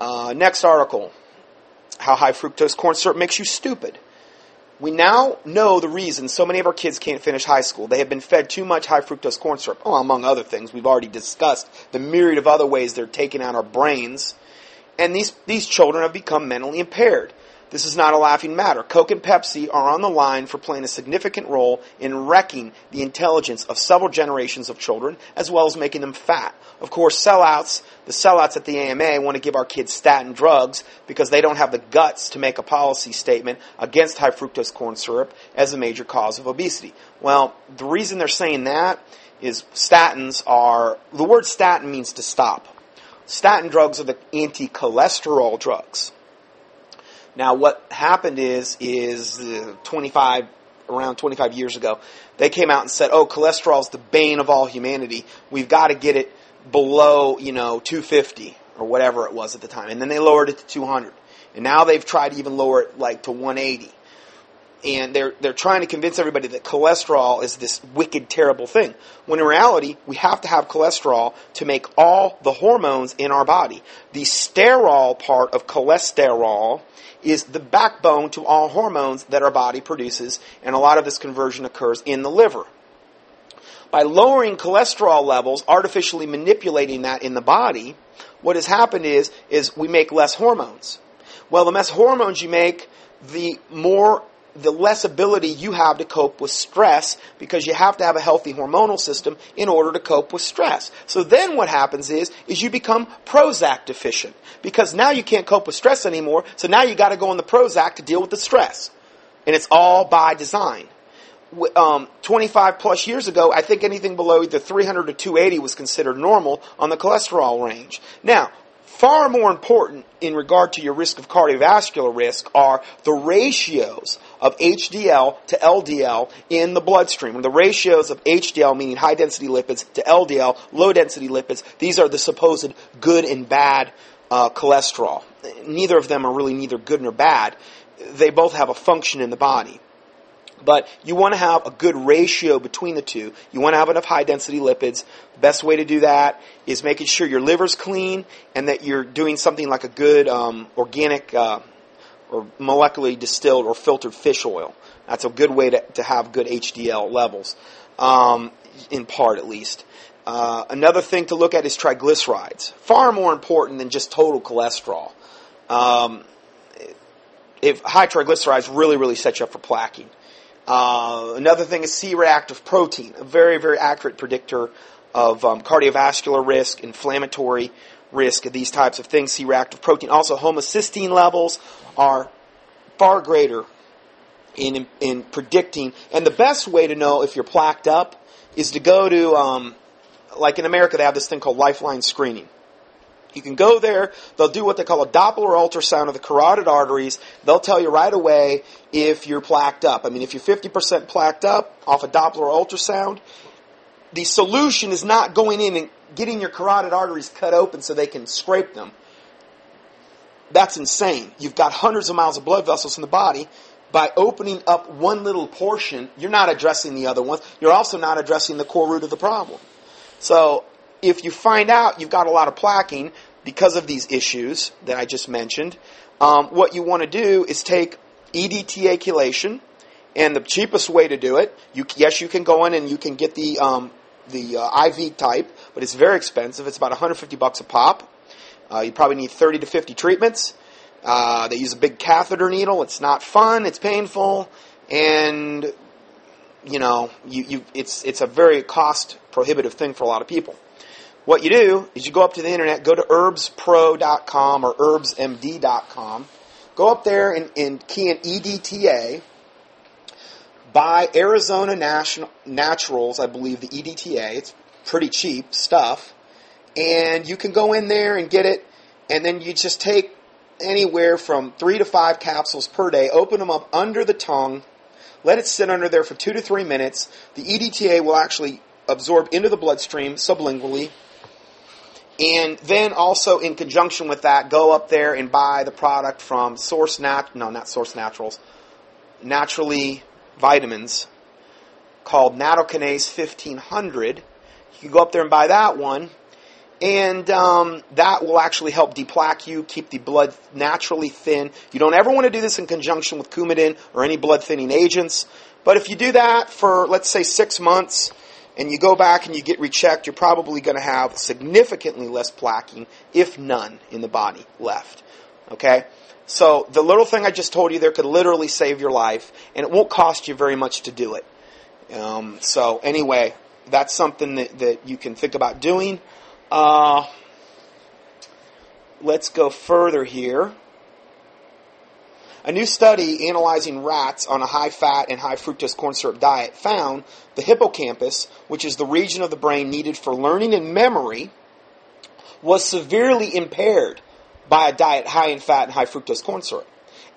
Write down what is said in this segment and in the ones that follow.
Next article, how high fructose corn syrup makes you stupid. We now know the reason so many of our kids can't finish high school. They have been fed too much high fructose corn syrup. Oh, among other things, we've already discussed the myriad of other ways they're taking out our brains. And these children have become mentally impaired. This is not a laughing matter. Coke and Pepsi are on the line for playing a significant role in wrecking the intelligence of several generations of children, as well as making them fat. Of course, the sellouts at the AMA want to give our kids statin drugs because they don't have the guts to make a policy statement against high fructose corn syrup as a major cause of obesity. Well, the reason they're saying that is the word statin means to stop. Statin drugs are the anti-cholesterol drugs. Now, what happened is around 25 years ago, they came out and said, cholesterol is the bane of all humanity. We've got to get it below, 250 or whatever it was at the time. And then they lowered it to 200. And now they've tried to even lower it to 180. And they're trying to convince everybody that cholesterol is this wicked, terrible thing. When in reality, we have to have cholesterol to make all the hormones in our body. The sterol part of cholesterol is the backbone to all hormones that our body produces, and a lot of this conversion occurs in the liver. By lowering cholesterol levels, artificially manipulating that in the body, what has happened is we make less hormones. Well, the less hormones you make, the less ability you have to cope with stress, because you have to have a healthy hormonal system in order to cope with stress. So then what happens is you become Prozac deficient, because now you can't cope with stress anymore, so now you got to go on the Prozac to deal with the stress. And it's all by design. 25 plus years ago, I think anything below either 300 or 280 was considered normal on the cholesterol range. Now, far more important in regard to your risk of cardiovascular risk are the ratios of HDL to LDL in the bloodstream. And the ratios of HDL, meaning high-density lipids, to LDL, low-density lipids, these are the supposed good and bad cholesterol. Neither of them are really neither good nor bad. They both have a function in the body. But you want to have a good ratio between the two. You want to have enough high-density lipids. The best way to do that is making sure your liver's clean and that you're doing something like a good organic or molecularly distilled or filtered fish oil. That's a good way to have good HDL levels, in part at least. Another thing to look at is triglycerides. Far more important than just total cholesterol. If high triglycerides really, really set you up for plaquing. Another thing is C-reactive protein, a very, very accurate predictor of cardiovascular risk, inflammatory risk, these types of things. C-reactive protein. Also, homocysteine levels are far greater in predicting. And the best way to know if you're plaqued up is to go to, like in America, they have this thing called lifeline screening. You can go there, they'll do what they call a Doppler ultrasound of the carotid arteries. They'll tell you right away if you're plaqued up. I mean, if you're 50% plaqued up off a Doppler ultrasound, the solution is not going in and getting your carotid arteries cut open so they can scrape them. That's insane. You've got hundreds of miles of blood vessels in the body. By opening up one little portion, you're not addressing the other ones. You're also not addressing the core root of the problem. So, if you find out you've got a lot of plaquing because of these issues that I just mentioned, what you want to do is take EDTA chelation, and the cheapest way to do it, yes, you can go in and you can get the IV type, but it's very expensive. It's about $150 a pop. You probably need 30 to 50 treatments. They use a big catheter needle. It's not fun. It's painful, and it's a very cost prohibitive thing for a lot of people. What you do is you go up to the internet, go to herbspro.com or herbsmd.com, go up there and key in EDTA, buy Arizona Naturals, I believe, the EDTA. It's pretty cheap stuff, and you can go in there and get it, and then you just take anywhere from 3 to 5 capsules per day, open them up under the tongue, let it sit under there for 2 to 3 minutes. The EDTA will actually absorb into the bloodstream sublingually. And then also in conjunction with that, go up there and buy the product from Naturally Vitamins, called Nattokinase 1500. You can go up there and buy that one. And that will actually help deplaque you, keep the blood naturally thin. You don't ever want to do this in conjunction with Coumadin or any blood thinning agents. But if you do that for, let's say, 6 months, and you go back and you get rechecked, you're probably going to have significantly less plaquing, if none, in the body left. Okay? So the little thing I just told you there could literally save your life, and it won't cost you very much to do it. So anyway, that's something that you can think about doing. Let's go further here. A new study analyzing rats on a high-fat and high-fructose corn syrup diet found the hippocampus, which is the region of the brain needed for learning and memory, was severely impaired by a diet high in fat and high-fructose corn syrup.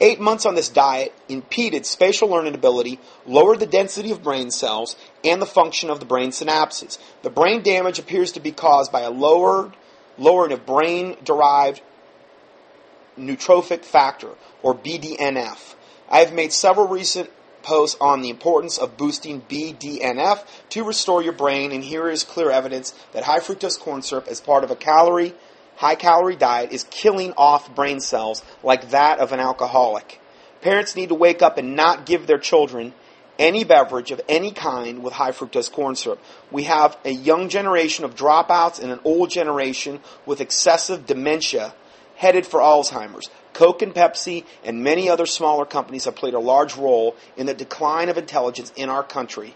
8 months on this diet impeded spatial learning ability, lowered the density of brain cells, and the function of the brain synapses. The brain damage appears to be caused by a lowering of brain-derived neurotrophic factor, or BDNF. I have made several recent posts on the importance of boosting BDNF to restore your brain, and here is clear evidence that high-fructose corn syrup, as part of a high-calorie diet, is killing off brain cells like that of an alcoholic. Parents need to wake up and not give their children any beverage of any kind with high-fructose corn syrup. We have a young generation of dropouts and an old generation with excessive dementia headed for Alzheimer's. Coke and Pepsi and many other smaller companies have played a large role in the decline of intelligence in our country.